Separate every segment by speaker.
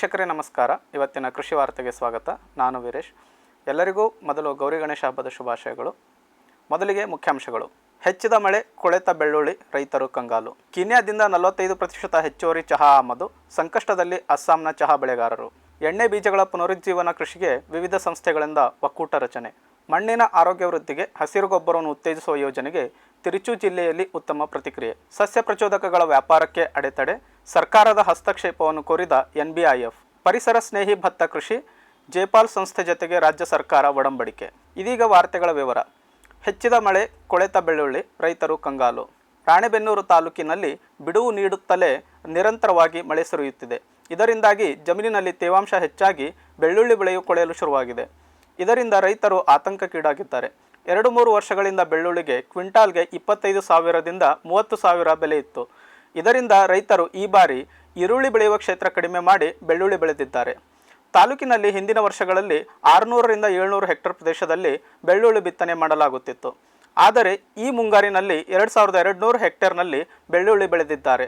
Speaker 1: ವೀಕ್ಷಕರೇ ನಮಸ್ಕಾರ. ಇವತ್ತಿನ ಕೃಷಿ ವಾರ್ತೆಗೆ ಸ್ವಾಗತ. ನಾನು ವೀರೇಶ್. ಎಲ್ಲರಿಗೂ ಮೊದಲು ಗೌರಿ ಗಣೇಶ ಹಬ್ಬದ ಶುಭಾಶಯಗಳು. ಮೊದಲಿಗೆ ಮುಖ್ಯಾಂಶಗಳು. ಹೆಚ್ಚಿದ ಮಳೆ, ಕೊಳೆತ ಬೆಳ್ಳುಳ್ಳಿ, ರೈತರು ಕಂಗಾಲು. ಕೀನ್ಯಾದಿಂದ 45% ಹೆಚ್ಚುವರಿ ಚಹಾ ಆಮದು, ಸಂಕಷ್ಟದಲ್ಲಿ ಅಸ್ಸಾಂನ ಚಹಾ ಬೆಳೆಗಾರರು. ಎಣ್ಣೆ ಬೀಜಗಳ ಪುನರುಜ್ಜೀವನ ಕೃಷಿಗೆ ವಿವಿಧ ಸಂಸ್ಥೆಗಳಿಂದ ಒಕ್ಕೂಟ ರಚನೆ. ಮಣ್ಣಿನ ಆರೋಗ್ಯ ವೃದ್ಧಿಗೆ ಹಸಿರು ಗೊಬ್ಬರವನ್ನು ಉತ್ತೇಜಿಸುವ ಯೋಜನೆಗೆ ತಿರುಚು ಜಿಲ್ಲೆಯಲ್ಲಿ ಉತ್ತಮ ಪ್ರತಿಕ್ರಿಯೆ. ಸಸ್ಯ ಪ್ರಚೋದಕಗಳ ವ್ಯಾಪಾರಕ್ಕೆ ಅಡೆತಡೆ, ಸರ್ಕಾರದ ಹಸ್ತಕ್ಷೇಪವನ್ನು ಕೋರಿದ NBIF. ಪರಿಸರ ಸ್ನೇಹಿ ಭತ್ತ ಕೃಷಿ, ಜೇಪಾಲ್ ಸಂಸ್ಥೆ ಜೊತೆಗೆ ರಾಜ್ಯ ಸರ್ಕಾರ ಒಡಂಬಡಿಕೆ. ಇದೀಗ ವಾರ್ತೆಗಳ ವಿವರ. ಹೆಚ್ಚಿದ ಮಳೆ, ಕೊಳೆತ ಬೆಳ್ಳುಳ್ಳಿ, ರೈತರು ಕಂಗಾಲು. ರಾಣೆಬೆನ್ನೂರು ತಾಲೂಕಿನಲ್ಲಿ ಬಿಡುವು ನೀಡುತ್ತಲೇ ನಿರಂತರವಾಗಿ ಮಳೆ ಸುರಿಯುತ್ತಿದೆ. ಇದರಿಂದಾಗಿ ಜಮೀನಿನಲ್ಲಿ ತೇವಾಂಶ ಹೆಚ್ಚಾಗಿ ಬೆಳ್ಳುಳ್ಳಿ ಬೆಳೆಯು ಕೊಳೆಯಲು ಶುರುವಾಗಿದೆ. ಇದರಿಂದ ರೈತರು ಆತಂಕಕ್ಕೀಡಾಗಿದ್ದಾರೆ. 2-3 ವರ್ಷಗಳಿಂದ ಬೆಳ್ಳುಳ್ಳಿಗೆ ಕ್ವಿಂಟಾಲ್ಗೆ 25,000ದಿಂದ 30,000 ಬೆಲೆ ಇತ್ತು. ಇದರಿಂದ ರೈತರು ಈ ಬಾರಿ ಈರುಳ್ಳಿ ಬೆಳೆಯುವ ಕ್ಷೇತ್ರ ಕಡಿಮೆ ಮಾಡಿ ಬೆಳ್ಳುಳ್ಳಿ ಬೆಳೆದಿದ್ದಾರೆ. ತಾಲೂಕಿನಲ್ಲಿ ಹಿಂದಿನ ವರ್ಷಗಳಲ್ಲಿ 600ರಿಂದ 700 ಹೆಕ್ಟೇರ್ ಪ್ರದೇಶದಲ್ಲಿ ಬೆಳ್ಳುಳ್ಳಿ ಬಿತ್ತನೆ ಮಾಡಲಾಗುತ್ತಿತ್ತು. ಆದರೆ ಈ ಮುಂಗಾರಿನಲ್ಲಿ 2,200 ಹೆಕ್ಟೇರ್ನಲ್ಲಿ ಬೆಳ್ಳುಳ್ಳಿ ಬೆಳೆದಿದ್ದಾರೆ.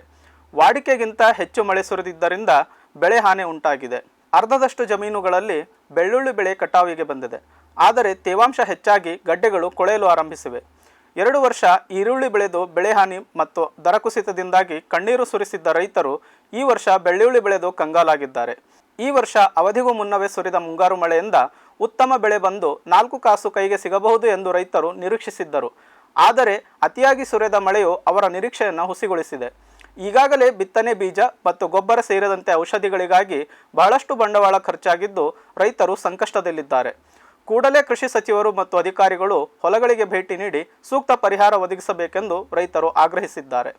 Speaker 1: ವಾಡಿಕೆಗಿಂತ ಹೆಚ್ಚು ಮಳೆ ಸುರಿದಿದ್ದರಿಂದ ಬೆಳೆ ಹಾನಿ ಉಂಟಾಗಿದೆ. ಅರ್ಧದಷ್ಟು ಜಮೀನುಗಳಲ್ಲಿ ಬೆಳ್ಳುಳ್ಳಿ ಬೆಳೆ ಕಟಾವಿಗೆ ಬಂದಿದೆ. ಆದರೆ ತೇವಾಂಶ ಹೆಚ್ಚಾಗಿ ಗಡ್ಡೆಗಳು ಕೊಳೆಯಲು ಆರಂಭಿಸಿವೆ. 2 ವರ್ಷ ಈರುಳ್ಳಿ ಬೆಳೆದು ಬೆಳೆ ಹಾನಿ ಮತ್ತು ದರ ಕುಸಿತದಿಂದಾಗಿ ಕಣ್ಣೀರು ಸುರಿಸಿದ್ದ ರೈತರು ಈ ವರ್ಷ ಬೆಳ್ಳುಳ್ಳಿ ಬೆಳೆದು ಕಂಗಾಲಾಗಿದ್ದಾರೆ. ಈ ವರ್ಷ ಅವಧಿಗೂ ಮುನ್ನವೇ ಸುರಿದ ಮುಂಗಾರು ಮಳೆಯಿಂದ ಉತ್ತಮ ಬೆಳೆ ಬಂದು 4 ಕಾಸು ಕೈಗೆ ಸಿಗಬಹುದು ಎಂದು ರೈತರು ನಿರೀಕ್ಷಿಸಿದ್ದರು. ಆದರೆ ಅತಿಯಾಗಿ ಸುರಿದ ಮಳೆಯು ಅವರ ನಿರೀಕ್ಷೆಯನ್ನು ಹುಸಿಗೊಳಿಸಿದೆ. ಈಗಾಗಲೇ ಬಿತ್ತನೆ ಬೀಜ ಮತ್ತು ಗೊಬ್ಬರ ಸೇರಿದಂತೆ ಔಷಧಿಗಳಿಗಾಗಿ ಬಹಳಷ್ಟು ಬಂಡವಾಳ ಖರ್ಚಾಗಿದ್ದು ರೈತರು ಸಂಕಷ್ಟದಲ್ಲಿದ್ದಾರೆ. ಕೂಡಲೇ ಕೃಷಿ ಸಚಿವರು ಮತ್ತು ಅಧಿಕಾರಿಗಳು ಹೊಲಗಳಿಗೆ ಭೇಟಿ ನೀಡಿ ಸೂಕ್ತ ಪರಿಹಾರ ಒದಗಿಸಬೇಕೆಂದು ರೈತರು ಆಗ್ರಹಿಸಿದ್ದಾರೆ.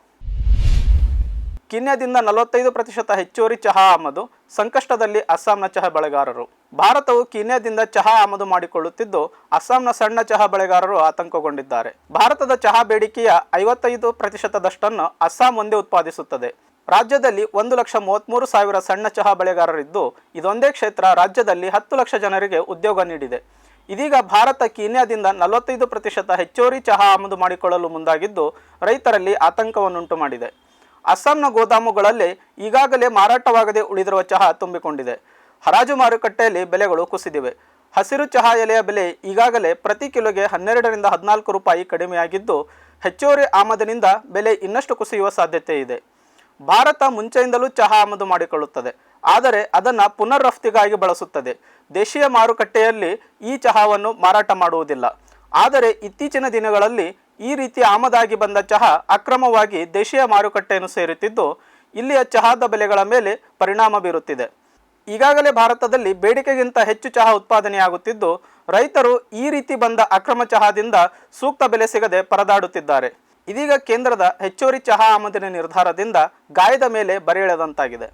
Speaker 1: ಕೀನ್ಯಾದಿಂದ 45% ಹೆಚ್ಚುವರಿ ಚಹಾ ಆಮದು, ಸಂಕಷ್ಟದಲ್ಲಿ ಅಸ್ಸಾಂನ ಚಹಾ ಬೆಳೆಗಾರರು. ಭಾರತವು ಕೀನ್ಯಾದಿಂದ ಚಹಾ ಆಮದು ಮಾಡಿಕೊಳ್ಳುತ್ತಿದ್ದು ಅಸ್ಸಾಂನ ಸಣ್ಣ ಚಹಾ ಬೆಳೆಗಾರರು ಆತಂಕಗೊಂಡಿದ್ದಾರೆ. ಭಾರತದ ಚಹಾ ಬೇಡಿಕೆಯ 55%ದಷ್ಟನ್ನು ಅಸ್ಸಾಂ ಒಂದೇ ಉತ್ಪಾದಿಸುತ್ತದೆ. ರಾಜ್ಯದಲ್ಲಿ 1,33,000 ಸಣ್ಣ ಚಹಾ ಬೆಳೆಗಾರರಿದ್ದು ಇದೊಂದೇ ಕ್ಷೇತ್ರ ರಾಜ್ಯದಲ್ಲಿ 10 ಲಕ್ಷ ಜನರಿಗೆ ಉದ್ಯೋಗ ನೀಡಿದೆ. ಇದೀಗ ಭಾರತ ಕೀನ್ಯಾದಿಂದ 45% ಹೆಚ್ಚುವರಿ ಚಹಾ ಆಮದು ಮಾಡಿಕೊಳ್ಳಲು ಮುಂದಾಗಿದ್ದು ರೈತರಲ್ಲಿ ಆತಂಕವನ್ನುಂಟು ಮಾಡಿದೆ. ಅಸ್ಸಾಂನ ಗೋದಾಮುಗಳಲ್ಲಿ ಈಗಾಗಲೇ ಮಾರಾಟವಾಗದೆ ಉಳಿದಿರುವ ಚಹಾ ತುಂಬಿಕೊಂಡಿದೆ. ಹರಾಜು ಮಾರುಕಟ್ಟೆಯಲ್ಲಿ ಬೆಲೆಗಳು ಕುಸಿದಿವೆ. ಹಸಿರು ಚಹಾ ಎಲೆಯ ಬೆಲೆ ಈಗಾಗಲೇ ಪ್ರತಿ ಕಿಲೋಗೆ 12ರಿಂದ 14 ರೂಪಾಯಿ ಕಡಿಮೆಯಾಗಿದ್ದು ಹೆಚ್ಚುವರಿ ಆಮದಿನಿಂದ ಬೆಲೆ ಇನ್ನಷ್ಟು ಕುಸಿಯುವ ಸಾಧ್ಯತೆ ಇದೆ. ಭಾರತ ಮುಂಚೆಯಿಂದಲೂ ಚಹಾ ಆಮದು ಮಾಡಿಕೊಳ್ಳುತ್ತದೆ, ಆದರೆ ಅದನ್ನು ಪುನರ್ ರಫ್ತಿಗಾಗಿ ಬಳಸುತ್ತದೆ. ದೇಶೀಯ ಮಾರುಕಟ್ಟೆಯಲ್ಲಿ ಈ ಚಹಾವನ್ನು ಮಾರಾಟ ಮಾಡುವುದಿಲ್ಲ. ಆದರೆ ಇತ್ತೀಚಿನ ದಿನಗಳಲ್ಲಿ ಈ ರೀತಿ ಆಮದಾಗಿ ಬಂದ ಚಹಾ ಅಕ್ರಮವಾಗಿ ದೇಶೀಯ ಮಾರುಕಟ್ಟೆಯನ್ನು ಸೇರುತ್ತಿದ್ದು ಇಲ್ಲಿಯ ಚಹಾದ ಬೆಲೆಗಳ ಮೇಲೆ ಪರಿಣಾಮ ಬೀರುತ್ತಿದೆ. ಈಗಾಗಲೇ ಭಾರತದಲ್ಲಿ ಬೇಡಿಕೆಗಿಂತ ಹೆಚ್ಚು ಚಹಾ ಉತ್ಪಾದನೆಯಾಗುತ್ತಿದ್ದು ರೈತರು ಈ ರೀತಿ ಬಂದ ಅಕ್ರಮ ಚಹಾದಿಂದ ಸೂಕ್ತ ಬೆಲೆ ಸಿಗದೆ ಪರದಾಡುತ್ತಿದ್ದಾರೆ. ಇದೀಗ ಕೇಂದ್ರದ ಹೆಚ್ಚುವರಿ ಚಹಾ ಆಮದಿನ ನಿರ್ಧಾರದಿಂದ ಗಾಯದ ಮೇಲೆ ಬರೆಯೆಳೆದಂತಾಗಿದೆ.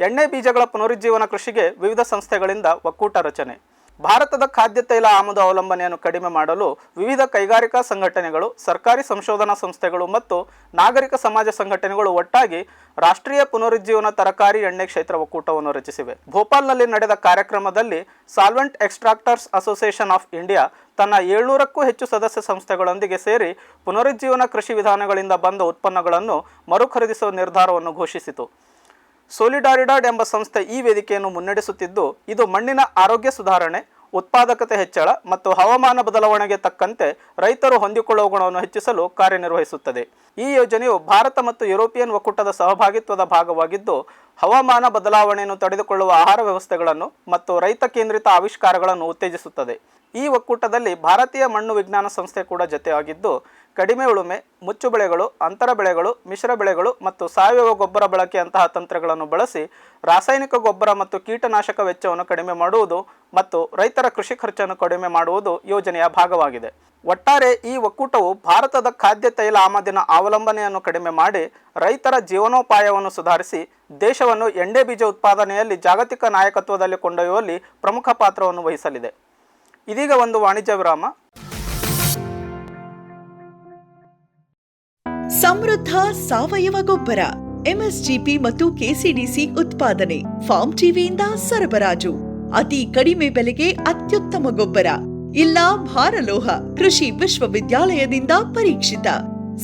Speaker 1: ಎಣ್ಣೆ ಬೀಜಗಳ ಪುನರುಜ್ಜೀವನ ಕೃಷಿಗೆ ವಿವಿಧ ಸಂಸ್ಥೆಗಳಿಂದ ಒಕ್ಕೂಟ ರಚನೆ. ಭಾರತದ ಖಾದ್ಯ ತೈಲ ಆಮದು ಅವಲಂಬನೆಯನ್ನು ಕಡಿಮೆ ಮಾಡಲು ವಿವಿಧ ಕೈಗಾರಿಕಾ ಸಂಘಟನೆಗಳು, ಸರ್ಕಾರಿ ಸಂಶೋಧನಾ ಸಂಸ್ಥೆಗಳು ಮತ್ತು ನಾಗರಿಕ ಸಮಾಜ ಸಂಘಟನೆಗಳು ಒಟ್ಟಾಗಿ ರಾಷ್ಟ್ರೀಯ ಪುನರುಜ್ಜೀವನ ತರಕಾರಿ ಎಣ್ಣೆ ಕ್ಷೇತ್ರ ಒಕ್ಕೂಟವನ್ನು ರಚಿಸಿವೆ. ಭೋಪಾಲ್ನಲ್ಲಿ ನಡೆದ ಕಾರ್ಯಕ್ರಮದಲ್ಲಿ ಸಾಲ್ವೆಂಟ್ ಎಕ್ಸ್ಟ್ರಾಕ್ಟರ್ಸ್ ಅಸೋಸಿಯೇಷನ್ ಆಫ್ ಇಂಡಿಯಾ ತನ್ನ 700ಕ್ಕೂ ಹೆಚ್ಚು ಸದಸ್ಯ ಸಂಸ್ಥೆಗಳೊಂದಿಗೆ ಸೇರಿ ಪುನರುಜ್ಜೀವನ ಕೃಷಿ ವಿಧಾನಗಳಿಂದ ಬಂದ ಉತ್ಪನ್ನಗಳನ್ನು ಮರುಖರೀದಿಸುವ ನಿರ್ಧಾರವನ್ನು ಘೋಷಿಸಿತು. ಸೋಲಿಡಾರಿಡಾಡ್ ಎಂಬ ಸಂಸ್ಥೆ ಈ ವೇದಿಕೆಯನ್ನು ಮುನ್ನಡೆಸುತ್ತಿದ್ದು ಇದು ಮಣ್ಣಿನ ಆರೋಗ್ಯ ಸುಧಾರಣೆ, ಉತ್ಪಾದಕತೆ ಹೆಚ್ಚಳ ಮತ್ತು ಹವಾಮಾನ ಬದಲಾವಣೆಗೆ ತಕ್ಕಂತೆ ರೈತರು ಹೊಂದಿಕೊಳ್ಳುವ ಗುಣವನ್ನು ಹೆಚ್ಚಿಸಲು ಕಾರ್ಯನಿರ್ವಹಿಸುತ್ತದೆ. ಈ ಯೋಜನೆಯು ಭಾರತ ಮತ್ತು ಯುರೋಪಿಯನ್ ಒಕ್ಕೂಟದ ಸಹಭಾಗಿತ್ವದ ಭಾಗವಾಗಿದ್ದು ಹವಾಮಾನ ಬದಲಾವಣೆಯನ್ನು ತಡೆದುಕೊಳ್ಳುವ ಆಹಾರ ವ್ಯವಸ್ಥೆಗಳನ್ನು ಮತ್ತು ರೈತ ಕೇಂದ್ರಿತ ಆವಿಷ್ಕಾರಗಳನ್ನು ಉತ್ತೇಜಿಸುತ್ತದೆ. ಈ ಒಕ್ಕೂಟದಲ್ಲಿ ಭಾರತೀಯ ಮಣ್ಣು ವಿಜ್ಞಾನ ಸಂಸ್ಥೆ ಕೂಡ ಜೊತೆಯಾಗಿದ್ದು ಕಡಿಮೆ ಉಳುಮೆ, ಮುಚ್ಚು ಬೆಳೆಗಳು, ಅಂತರ ಬೆಳೆಗಳು, ಮಿಶ್ರ ಬೆಳೆಗಳು ಮತ್ತು ಸಾವಯವ ಗೊಬ್ಬರ ಬಳಕೆಯಂತಹ ತಂತ್ರಗಳನ್ನು ಬಳಸಿ ರಾಸಾಯನಿಕ ಗೊಬ್ಬರ ಮತ್ತು ಕೀಟನಾಶಕ ವೆಚ್ಚವನ್ನು ಕಡಿಮೆ ಮಾಡುವುದು ಮತ್ತು ರೈತರ ಕೃಷಿ ಖರ್ಚನ್ನು ಕಡಿಮೆ ಮಾಡುವುದು ಯೋಜನೆಯ ಭಾಗವಾಗಿದೆ. ಒಟ್ಟಾರೆ ಈ ಒಕ್ಕೂಟವು ಭಾರತದ ಖಾದ್ಯ ತೈಲ ಆಮದಿನ ಅವಲಂಬನೆಯನ್ನು ಕಡಿಮೆ ಮಾಡಿ ರೈತರ ಜೀವನೋಪಾಯವನ್ನು ಸುಧಾರಿಸಿ ದೇಶವನ್ನು ಎಣ್ಣೆ ಬೀಜ ಉತ್ಪಾದನೆಯಲ್ಲಿ ಜಾಗತಿಕ ನಾಯಕತ್ವದಲ್ಲಿ ಕೊಂಡೊಯ್ಯುವಲ್ಲಿ ಪ್ರಮುಖ ಪಾತ್ರವನ್ನು ವಹಿಸಲಿದೆ. ಇದೀಗ ಒಂದು ವಾಣಿಜ್ಯ ವಿರಾಮ.
Speaker 2: ಸಮೃದ್ಧ ಸಾವಯವ ಗೊಬ್ಬರ, ಎಂಎಸ್ಜಿಪಿ ಮತ್ತು ಕೆಸಿಡಿಸಿ ಉತ್ಪಾದನೆ, ಫಾರ್ಮ್ ಟಿವಿಯಿಂದ ಸರಬರಾಜು, ಅತಿ ಕಡಿಮೆ ಬೆಲೆಗೆ ಅತ್ಯುತ್ತಮ ಗೊಬ್ಬರ, ಇಲ್ಲ ಭಾರಲೋಹ, ಕೃಷಿ ವಿಶ್ವವಿದ್ಯಾಲಯದಿಂದ ಪರೀಕ್ಷಿತ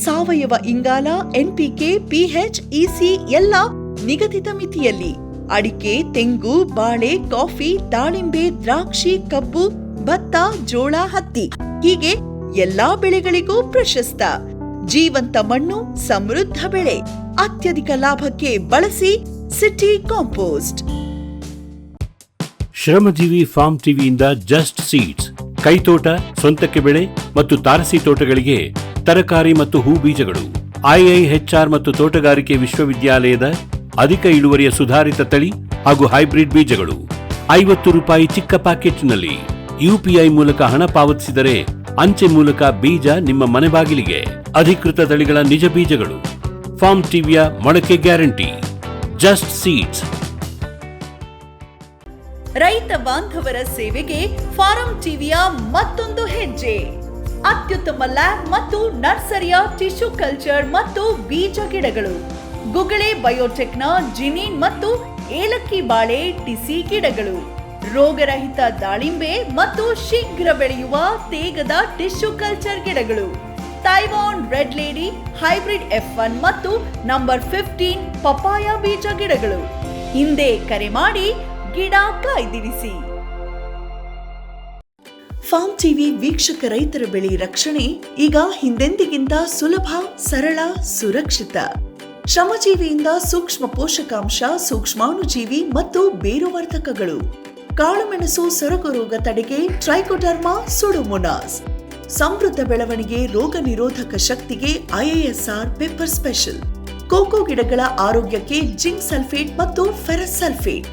Speaker 2: ಸಾವಯವ ಇಂಗಾಲ, NPK, PH, EC ಎಲ್ಲ ನಿಗದಿತ ಮಿತಿಯಲ್ಲಿ. ಅಡಿಕೆ, ತೆಂಗು, ಬಾಳೆ, ಕಾಫಿ, ದಾಳಿಂಬೆ, ದ್ರಾಕ್ಷಿ, ಕಬ್ಬು, ಭತ್ತ, ಜೋಳ, ಹತ್ತಿ ಹೀಗೆ ಎಲ್ಲಾ ಬೆಳೆಗಳಿಗೂ ಪ್ರಶಸ್ತ. ಜೀವಂತ ಮಣ್ಣು, ಸಮೃದ್ಧ ಬೆಳೆ, ಅತ್ಯಧಿಕ ಲಾಭಕ್ಕೆ ಬಳಸಿ ಸಿಟಿ ಕಾಂಪೋಸ್ಟ್.
Speaker 3: ಶ್ರಮಜೀವಿ ಫಾರ್ಮ್ ಟಿವಿಯಿಂದ ಜಸ್ಟ್ ಸೀಡ್ಸ್, ಕೈತೋಟ, ಸ್ವಂತಕ್ಕೆ ಬೆಳೆ ಮತ್ತು ತಾರಸಿ ತೋಟಗಳಿಗೆ ತರಕಾರಿ ಮತ್ತು ಹೂ ಬೀಜಗಳು. ಐಐಎಚ್ಆರ್ ಮತ್ತು ತೋಟಗಾರಿಕೆ ವಿಶ್ವವಿದ್ಯಾಲಯದ ಅಧಿಕ ಇಳುವರಿಯ ಸುಧಾರಿತ ತಳಿ ಹಾಗೂ ಹೈಬ್ರಿಡ್ ಬೀಜಗಳು. ₹50 ಚಿಕ್ಕ ಪ್ಯಾಕೆಟ್ನಲ್ಲಿ ಯುಪಿಐ ಮೂಲಕ ಹಣ ಪಾವತಿಸಿದರೆ ಅಂಚೆ ಮೂಲಕ ಬೀಜ ನಿಮ್ಮ ಮನೆ ಬಾಗಿಲಿಗೆ. ಅಧಿಕೃತ ತಳಿಗಳ ನಿಜ ಬೀಜಗಳು. ಫಾರ್ಮ್ ಟಿವಿಯ ಮೊಳಕೆ ಗ್ಯಾರಂಟಿ. Just seeds.
Speaker 2: ರೈತ ಬಾಂಧವರ ಸೇವೆಗೆ ಫಾರಂ ಟಿವಿಯ ಮತ್ತೊಂದು ಹೆಜ್ಜೆ. ಅತ್ಯುತ್ತಮ ಲ್ಯಾಬ್ ಮತ್ತು ನರ್ಸರಿಯ ಟಿಶ್ಯೂ ಕಲ್ಚರ್ ಮತ್ತು ಬೀಜ ಗಿಡಗಳು. ಗುಗಳೆ ಬಯೋಟೆಕ್ನ ಜಿನಿನ್ ಮತ್ತು ಏಲಕ್ಕಿ ಬಾಳೆ ಟಿಸಿ ಗಿಡಗಳು. ರೋಗರಹಿತ ದಾಳಿಂಬೆ ಮತ್ತು ಶೀಘ್ರ ಬೆಳೆಯುವ ತೇಗದ ಟಿಶ್ಯೂ ಕಲ್ಚರ್ ಗಿಡಗಳು. Taiwan red lady hybrid F1 ಮತ್ತು ನಂಬರ್ 15 ಪಪಾಯ ಬೀಜ ಗಿಡಗಳು. ಹಿಂದೆ ಕರೆ ಮಾಡಿ ಗಿಡ ಕಾಯ್ದಿರಿಸಿ. ಫಾರ್ಮ್ ಟಿವಿ ವೀಕ್ಷಕ ರೈತರ ಬೆಳೆ ರಕ್ಷಣೆ ಈಗ ಹಿಂದೆಂದಿಗಿಂತ ಸುಲಭ, ಸರಳ, ಸುರಕ್ಷಿತ. ಶ್ರಮಜೀವಿಯಿಂದ ಸೂಕ್ಷ್ಮ ಪೋಷಕಾಂಶ, ಸೂಕ್ಷ್ಮಾಣುಜೀವಿ ಮತ್ತು ಬೇರುವರ್ಧಕಗಳು. ಕಾಳುಮೆಣಸು ಸೊರಗು ರೋಗ ತಡೆಗೆ ಟ್ರೈಕೋಡರ್ಮಾ ಸುಡೋಮೋನಾಸ್. ಸಮೃದ್ಧ ಬೆಳವಣಿಗೆ, ರೋಗ ನಿರೋಧಕ ಶಕ್ತಿಗೆ ಐಎಎಸ್ಆರ್ ಪೆಪ್ಪರ್ ಸ್ಪೆಷಲ್. ಕೋಕೋ ಗಿಡಗಳ ಆರೋಗ್ಯಕ್ಕೆ ಜಿಂಕ್ ಸಲ್ಫೇಟ್ ಮತ್ತು ಫೆರಸ್ ಸಲ್ಫೇಟ್.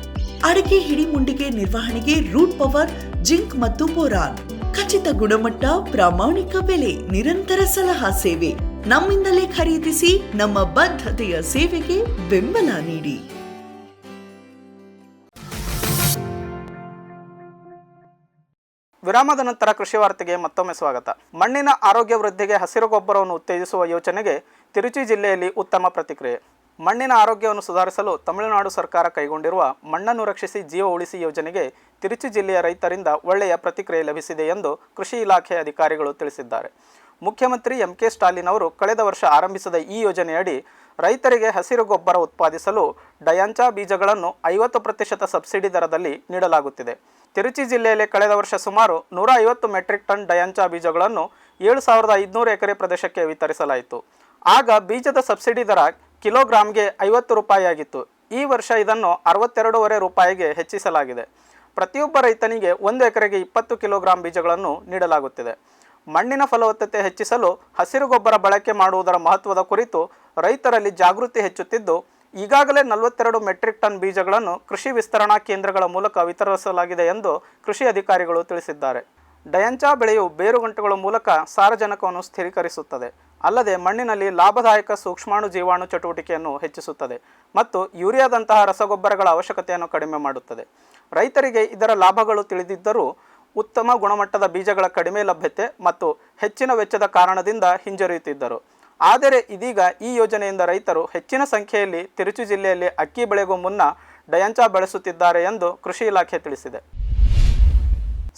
Speaker 2: ಅಡಿಕೆ ಹಿಡಿಮುಂಡಿಗೆ ನಿರ್ವಹಣೆಗೆ ರೂಟ್ ಪವರ್, ಜಿಂಕ್ ಮತ್ತು ಬೋರಾನ್. ಖಚಿತ ಗುಣಮಟ್ಟ, ಪ್ರಾಮಾಣಿಕ ಬೆಲೆ, ನಿರಂತರ ಸಲಹಾ ಸೇವೆ. ನಮ್ಮಿಂದಲೇ ಖರೀದಿಸಿ, ನಮ್ಮ ಬದ್ಧತೆಯ ಸೇವೆಗೆ ಬೆಂಬಲ ನೀಡಿ.
Speaker 1: ವಿರಾಮದ ನಂತರ ಕೃಷಿ ವಾರ್ತೆಗೆ ಮತ್ತೊಮ್ಮೆ ಸ್ವಾಗತ. ಮಣ್ಣಿನ ಆರೋಗ್ಯ ವೃದ್ಧಿಗೆ ಹಸಿರು ಗೊಬ್ಬರವನ್ನು ಉತ್ತೇಜಿಸುವ ಯೋಜನೆಗೆ ತಿರುಚಿ ಜಿಲ್ಲೆಯಲ್ಲಿ ಉತ್ತಮ ಪ್ರತಿಕ್ರಿಯೆ. ಮಣ್ಣಿನ ಆರೋಗ್ಯವನ್ನು ಸುಧಾರಿಸಲು ತಮಿಳುನಾಡು ಸರ್ಕಾರ ಕೈಗೊಂಡಿರುವ ಮಣ್ಣನ್ನು ರಕ್ಷಿಸಿ ಜೀವ ಉಳಿಸಿ ಯೋಜನೆಗೆ ತಿರುಚಿ ಜಿಲ್ಲೆಯ ರೈತರಿಂದ ಒಳ್ಳೆಯ ಪ್ರತಿಕ್ರಿಯೆ ಲಭಿಸಿದೆ ಎಂದು ಕೃಷಿ ಇಲಾಖೆ ಅಧಿಕಾರಿಗಳು ತಿಳಿಸಿದ್ದಾರೆ. ಮುಖ್ಯಮಂತ್ರಿ ಎಂಕೆ ಸ್ಟಾಲಿನ್ ಅವರು ಕಳೆದ ವರ್ಷ ಆರಂಭಿಸಿದ ಈ ಯೋಜನೆಯಡಿ ರೈತರಿಗೆ ಹಸಿರು ಗೊಬ್ಬರ ಉತ್ಪಾದಿಸಲು ಡಯಾಂಚಾ ಬೀಜಗಳನ್ನು 50% ಸಬ್ಸಿಡಿ ದರದಲ್ಲಿ ನೀಡಲಾಗುತ್ತಿದೆ. ತಿರುಚಿ ಜಿಲ್ಲೆಯಲ್ಲಿ ಕಳೆದ ವರ್ಷ ಸುಮಾರು 150 ಮೆಟ್ರಿಕ್ ಟನ್ ಡಯಾಂಚಾ ಬೀಜಗಳನ್ನು 7500 ಎಕರೆ ಪ್ರದೇಶಕ್ಕೆ ವಿತರಿಸಲಾಯಿತು. ಆಗ ಬೀಜದ ಸಬ್ಸಿಡಿ ದರ ಕಿಲೋಗ್ರಾಂಗೆ ₹50 ಆಗಿತ್ತು. ಈ ವರ್ಷ ಇದನ್ನು ₹62.5 ಹೆಚ್ಚಿಸಲಾಗಿದೆ. ಪ್ರತಿಯೊಬ್ಬ ರೈತನಿಗೆ 1 ಎಕರೆಗೆ 20 ಕಿಲೋಗ್ರಾಂ ಬೀಜಗಳನ್ನು ನೀಡಲಾಗುತ್ತಿದೆ. ಮಣ್ಣಿನ ಫಲವತ್ತತೆ ಹೆಚ್ಚಿಸಲು ಹಸಿರು ಗೊಬ್ಬರ ಬಳಕೆ ಮಾಡುವುದರ ಮಹತ್ವದ ಕುರಿತು ರೈತರಲ್ಲಿ ಜಾಗೃತಿ ಹೆಚ್ಚುತ್ತಿದ್ದು, ಈಗಾಗಲೇ 42 ಮೆಟ್ರಿಕ್ ಟನ್ ಬೀಜಗಳನ್ನು ಕೃಷಿ ವಿಸ್ತರಣಾ ಕೇಂದ್ರಗಳ ಮೂಲಕ ವಿತರಿಸಲಾಗಿದೆ ಎಂದು ಕೃಷಿ ಅಧಿಕಾರಿಗಳು ತಿಳಿಸಿದ್ದಾರೆ. ಡಯಾಂಚಾ ಬೆಳೆಯು ಬೇರುಗಂಟುಗಳ ಮೂಲಕ ಸಾರಜನಕವನ್ನು ಸ್ಥಿರೀಕರಿಸುತ್ತದೆ. ಅಲ್ಲದೆ ಮಣ್ಣಿನಲ್ಲಿ ಲಾಭದಾಯಕ ಸೂಕ್ಷ್ಮಾಣು ಜೀವಾಣು ಚಟುವಟಿಕೆಯನ್ನು ಹೆಚ್ಚಿಸುತ್ತದೆ ಮತ್ತು ಯೂರಿಯಾದಂತಹ ರಸಗೊಬ್ಬರಗಳ ಅವಶ್ಯಕತೆಯನ್ನು ಕಡಿಮೆ ಮಾಡುತ್ತದೆ. ರೈತರಿಗೆ ಇದರ ಲಾಭಗಳು ತಿಳಿದಿದ್ದರೂ ಉತ್ತಮ ಗುಣಮಟ್ಟದ ಬೀಜಗಳ ಕಡಿಮೆ ಲಭ್ಯತೆ ಮತ್ತು ಹೆಚ್ಚಿನ ವೆಚ್ಚದ ಕಾರಣದಿಂದ ಹಿಂಜರಿಯುತ್ತಿದ್ದರು. ಆದರೆ ಇದೀಗ ಈ ಯೋಜನೆಯಿಂದ ರೈತರು ಹೆಚ್ಚಿನ ಸಂಖ್ಯೆಯಲ್ಲಿ ತಿರುಚಿ ಜಿಲ್ಲೆಯಲ್ಲಿ ಅಕ್ಕಿ ಬೆಳೆಗೂ ಮುನ್ನ ಡಯಾಂಚಾ ಬೆಳೆಸುತ್ತಿದ್ದಾರೆ ಎಂದು ಕೃಷಿ ಇಲಾಖೆ ತಿಳಿಸಿದೆ.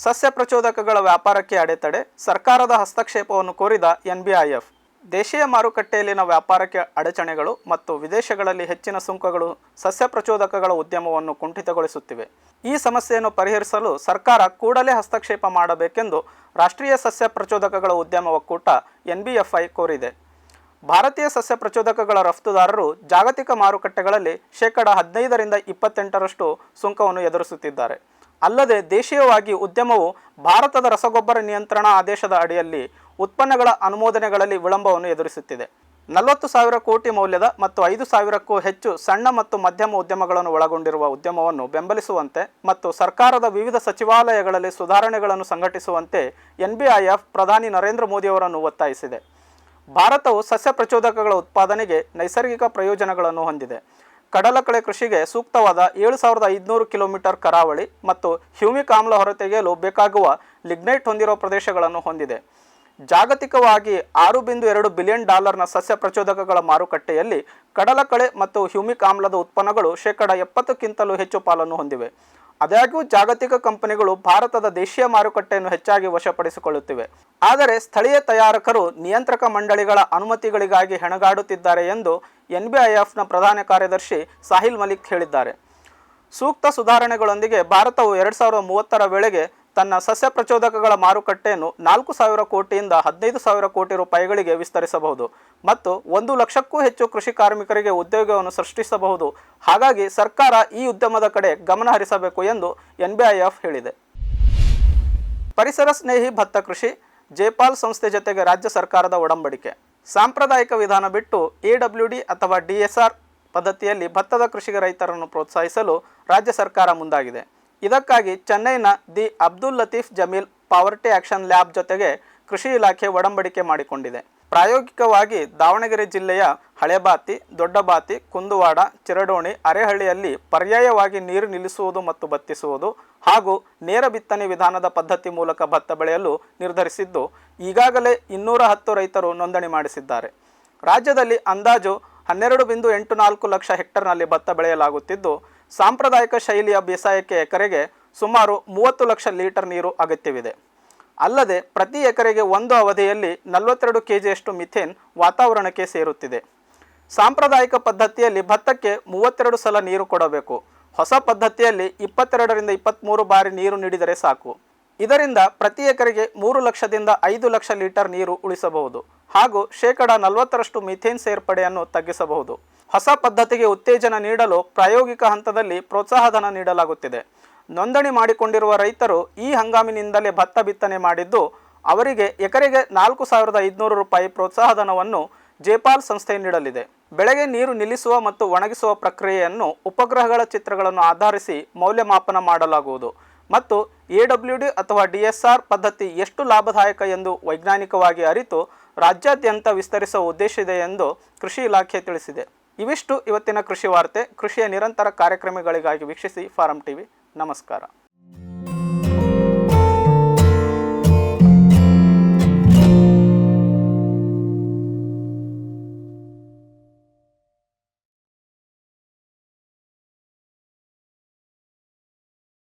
Speaker 1: ಸಸ್ಯ ಪ್ರಚೋದಕಗಳ ವ್ಯಾಪಾರಕ್ಕೆ ಅಡೆತಡೆ, ಸರ್ಕಾರದ ಹಸ್ತಕ್ಷೇಪವನ್ನು ಕೋರಿದ NBIF. ದೇಶೀಯ ಮಾರುಕಟ್ಟೆಯಲ್ಲಿನ ವ್ಯಾಪಾರಕ್ಕೆ ಅಡಚಣೆಗಳು ಮತ್ತು ವಿದೇಶಗಳಲ್ಲಿ ಹೆಚ್ಚಿನ ಸುಂಕಗಳು ಸಸ್ಯ ಪ್ರಚೋದಕಗಳ ಉದ್ಯಮವನ್ನು ಕುಂಠಿತಗೊಳಿಸುತ್ತಿವೆ. ಈ ಸಮಸ್ಯೆಯನ್ನು ಪರಿಹರಿಸಲು ಸರ್ಕಾರ ಕೂಡಲೇ ಹಸ್ತಕ್ಷೇಪ ಮಾಡಬೇಕೆಂದು ರಾಷ್ಟ್ರೀಯ ಸಸ್ಯ ಪ್ರಚೋದಕಗಳ ಉದ್ಯಮ ಒಕ್ಕೂಟ NBFI ಕೋರಿದೆ. ಭಾರತೀಯ ಸಸ್ಯ ಪ್ರಚೋದಕಗಳ ರಫ್ತುದಾರರು ಜಾಗತಿಕ ಮಾರುಕಟ್ಟೆಗಳಲ್ಲಿ 15% ಸುಂಕವನ್ನು ಎದುರಿಸುತ್ತಿದ್ದಾರೆ. ಅಲ್ಲದೆ ದೇಶೀಯವಾಗಿ ಉದ್ಯಮವು ಭಾರತದ ರಸಗೊಬ್ಬರ ನಿಯಂತ್ರಣ ಆದೇಶದ ಅಡಿಯಲ್ಲಿ ಉತ್ಪನ್ನಗಳ ಅನುಮೋದನೆಗಳಲ್ಲಿ ವಿಳಂಬವನ್ನು ಎದುರಿಸುತ್ತಿದೆ. 40,000 ಕೋಟಿ ಮೌಲ್ಯದ ಮತ್ತು 5,000ಕ್ಕೂ ಹೆಚ್ಚು ಸಣ್ಣ ಮತ್ತು ಮಧ್ಯಮ ಉದ್ಯಮಗಳನ್ನು ಒಳಗೊಂಡಿರುವ ಉದ್ಯಮವನ್ನು ಬೆಂಬಲಿಸುವಂತೆ ಮತ್ತು ಸರ್ಕಾರದ ವಿವಿಧ ಸಚಿವಾಲಯಗಳಲ್ಲಿ ಸುಧಾರಣೆಗಳನ್ನು ಸಂಘಟಿಸುವಂತೆ NBIF ಪ್ರಧಾನಿ ನರೇಂದ್ರ ಮೋದಿಯವರನ್ನು ಒತ್ತಾಯಿಸಿದೆ. ಭಾರತವು ಸಸ್ಯ ಪ್ರಚೋದಕಗಳ ಉತ್ಪಾದನೆಗೆ ನೈಸರ್ಗಿಕ ಪ್ರಯೋಜನಗಳನ್ನು ಹೊಂದಿದೆ. ಕಡಲಕಳೆ ಕೃಷಿಗೆ ಸೂಕ್ತವಾದ 7,500 ಕಿಲೋಮೀಟರ್ ಕರಾವಳಿ ಮತ್ತು ಹ್ಯೂಮಿಕ್ ಆಮ್ಲ ಹೊರತೆಗೆಯಲು ಬೇಕಾಗುವ ಲಿಗ್ನೈಟ್ ಹೊಂದಿರುವ ಪ್ರದೇಶಗಳನ್ನು ಹೊಂದಿದೆ. ಜಾಗತಿಕವಾಗಿ $6.2 ಬಿಲಿಯನ್ ಸಸ್ಯ ಪ್ರಚೋದಕಗಳ ಮಾರುಕಟ್ಟೆಯಲ್ಲಿ ಕಡಲಕಳೆ ಮತ್ತು ಹ್ಯೂಮಿಕ್ ಆಮ್ಲದ ಉತ್ಪನ್ನಗಳು 70%ಕ್ಕಿಂತಲೂ ಹೆಚ್ಚು ಪಾಲನ್ನು ಹೊಂದಿವೆ. ಆದಾಗ್ಯೂ ಜಾಗತಿಕ ಕಂಪನಿಗಳು ಭಾರತದ ದೇಶೀಯ ಮಾರುಕಟ್ಟೆಯನ್ನು ಹೆಚ್ಚಾಗಿ ವಶಪಡಿಸಿಕೊಳ್ಳುತ್ತಿವೆ. ಆದರೆ ಸ್ಥಳೀಯ ತಯಾರಕರು ನಿಯಂತ್ರಕ ಮಂಡಳಿಗಳ ಅನುಮತಿಗಳಿಗಾಗಿ ಹೆಣಗಾಡುತ್ತಿದ್ದಾರೆ ಎಂದು NBIFನ ಪ್ರಧಾನ ಕಾರ್ಯದರ್ಶಿ ಸಾಹಿಲ್ ಮಲಿಕ್ ಹೇಳಿದ್ದಾರೆ. ಸೂಕ್ತ ಸುಧಾರಣೆಗಳೊಂದಿಗೆ ಭಾರತವು 2030ರ ವೇಳೆಗೆ ತನ್ನ ಸಸ್ಯ ಪ್ರಚೋದಕಗಳ ಮಾರುಕಟ್ಟೆಯನ್ನು 4,000 ಕೋಟಿಯಿಂದ 15,000 ಕೋಟಿ ರೂಪಾಯಿಗಳಿಗೆ ವಿಸ್ತರಿಸಬಹುದು ಮತ್ತು 1 ಲಕ್ಷಕ್ಕೂ ಹೆಚ್ಚು ಕೃಷಿ ಕಾರ್ಮಿಕರಿಗೆ ಉದ್ಯೋಗವನ್ನು ಸೃಷ್ಟಿಸಬಹುದು. ಹಾಗಾಗಿ ಸರ್ಕಾರ ಈ ಉದ್ಯಮದ ಕಡೆ ಗಮನ ಹರಿಸಬೇಕು ಎಂದು NBIF ಹೇಳಿದೆ. ಪರಿಸರ ಸ್ನೇಹಿ ಭತ್ತ ಕೃಷಿ, ಜೇಪಾಲ್ ಸಂಸ್ಥೆ ಜೊತೆಗೆ ರಾಜ್ಯ ಸರ್ಕಾರದ ಒಡಂಬಡಿಕೆ. ಸಾಂಪ್ರದಾಯಿಕ ವಿಧಾನ ಬಿಟ್ಟು AWD ಅಥವಾ DSR ಪದ್ಧತಿಯಲ್ಲಿ ಭತ್ತದ ಕೃಷಿಗೆ ರೈತರನ್ನು ಪ್ರೋತ್ಸಾಹಿಸಲು ರಾಜ್ಯ ಸರ್ಕಾರ ಮುಂದಾಗಿದೆ. ಇದಕ್ಕಾಗಿ ಚೆನ್ನೈನ the Abdul Latif Jameel poverty action lab ಜೊತೆಗೆ ಕೃಷಿ ಇಲಾಖೆ ಒಡಂಬಡಿಕೆ ಮಾಡಿಕೊಂಡಿದೆ. ಪ್ರಾಯೋಗಿಕವಾಗಿ ದಾವಣಗೆರೆ ಜಿಲ್ಲೆಯ ಹಳೆಬಾತಿ, ದೊಡ್ಡಬಾತಿ, ಕುಂದುವಾಡ, ಚಿರಡೋಣಿ, ಅರೆಹಳ್ಳಿಯಲ್ಲಿ ಪರ್ಯಾಯವಾಗಿ ನೀರು ನಿಲ್ಲಿಸುವುದು ಮತ್ತು ಬತ್ತಿಸುವುದು ಹಾಗೂ ನೇರ ಬಿತ್ತನೆ ವಿಧಾನದ ಪದ್ಧತಿ ಮೂಲಕ ಭತ್ತ ಬೆಳೆಯಲು ನಿರ್ಧರಿಸಿದ್ದು, ಈಗಾಗಲೇ 210 ರೈತರು ನೋಂದಣಿ ಮಾಡಿಸಿದ್ದಾರೆ. ರಾಜ್ಯದಲ್ಲಿ ಅಂದಾಜು 12.84 ಲಕ್ಷ ಹೆಕ್ಟರ್ನಲ್ಲಿ ಭತ್ತ ಬೆಳೆಯಲಾಗುತ್ತಿದ್ದು, ಸಾಂಪ್ರದಾಯಿಕ ಶೈಲಿಯ ಬೇಸಾಯಕ್ಕೆ ಎಕರೆಗೆ ಸುಮಾರು 30 ಲಕ್ಷ ಲೀಟರ್ ನೀರು ಅಗತ್ಯವಿದೆ. ಅಲ್ಲದೆ ಪ್ರತಿ ಎಕರೆಗೆ ಒಂದು ಅವಧಿಯಲ್ಲಿ 42 kgಯಷ್ಟು ಮಿಥೇನ್ ವಾತಾವರಣಕ್ಕೆ ಸೇರುತ್ತಿದೆ. ಸಾಂಪ್ರದಾಯಿಕ ಪದ್ಧತಿಯಲ್ಲಿ ಭತ್ತಕ್ಕೆ 32 ಸಲ ನೀರು ಕೊಡಬೇಕು. ಹೊಸ ಪದ್ಧತಿಯಲ್ಲಿ 22ರಿಂದ 23 ಬಾರಿ ನೀರು ನೀಡಿದರೆ ಸಾಕು. ಇದರಿಂದ ಪ್ರತಿ ಎಕರೆಗೆ 3 ಲಕ್ಷದಿಂದ 5 ಲಕ್ಷ ಲೀಟರ್ ನೀರು ಉಳಿಸಬಹುದು ಹಾಗೂ 40% ಮಿಥೇನ್ ಸೇರ್ಪಡೆಯನ್ನು ತಗ್ಗಿಸಬಹುದು. ಹೊಸ ಪದ್ಧತಿಗೆ ಉತ್ತೇಜನ ನೀಡಲು ಪ್ರಾಯೋಗಿಕ ಹಂತದಲ್ಲಿ ಪ್ರೋತ್ಸಾಹಧನ ನೀಡಲಾಗುತ್ತಿದೆ. ನೋಂದಣಿ ಮಾಡಿಕೊಂಡಿರುವ ರೈತರು ಈ ಹಂಗಾಮಿನಿಂದಲೇ ಭತ್ತ ಬಿತ್ತನೆ ಮಾಡಿದ್ದು, ಅವರಿಗೆ ಎಕರೆಗೆ 4,500 ರೂಪಾಯಿ ಪ್ರೋತ್ಸಾಹಧನವನ್ನು ಜೇಪಾಲ್ ಸಂಸ್ಥೆ ನೀಡಲಿದೆ. ಬೆಳೆಗೆ ನೀರು ನಿಲ್ಲಿಸುವ ಮತ್ತು ಒಣಗಿಸುವ ಪ್ರಕ್ರಿಯೆಯನ್ನು ಉಪಗ್ರಹಗಳ ಚಿತ್ರಗಳನ್ನು ಆಧರಿಸಿ ಮೌಲ್ಯಮಾಪನ ಮಾಡಲಾಗುವುದು ಮತ್ತು AWD ಅಥವಾ DSR ಪದ್ಧತಿ ಎಷ್ಟು ಲಾಭದಾಯಕ ಎಂದು ವೈಜ್ಞಾನಿಕವಾಗಿ ಅರಿತು ರಾಜ್ಯಾದ್ಯಂತ ವಿಸ್ತರಿಸುವ ಉದ್ದೇಶ ಇದೆ ಎಂದು ಕೃಷಿ ಇಲಾಖೆ ತಿಳಿಸಿದೆ. ಇವಿಷ್ಟು ಇವತ್ತಿನ ಕೃಷಿ ವಾರ್ತೆ. ಕೃಷಿಯ ನಿರಂತರ ಕಾರ್ಯಕ್ರಮಗಳಿಗಾಗಿ ವೀಕ್ಷಿಸಿ ಫಾರಂ ಟಿವಿ. ನಮಸ್ಕಾರ.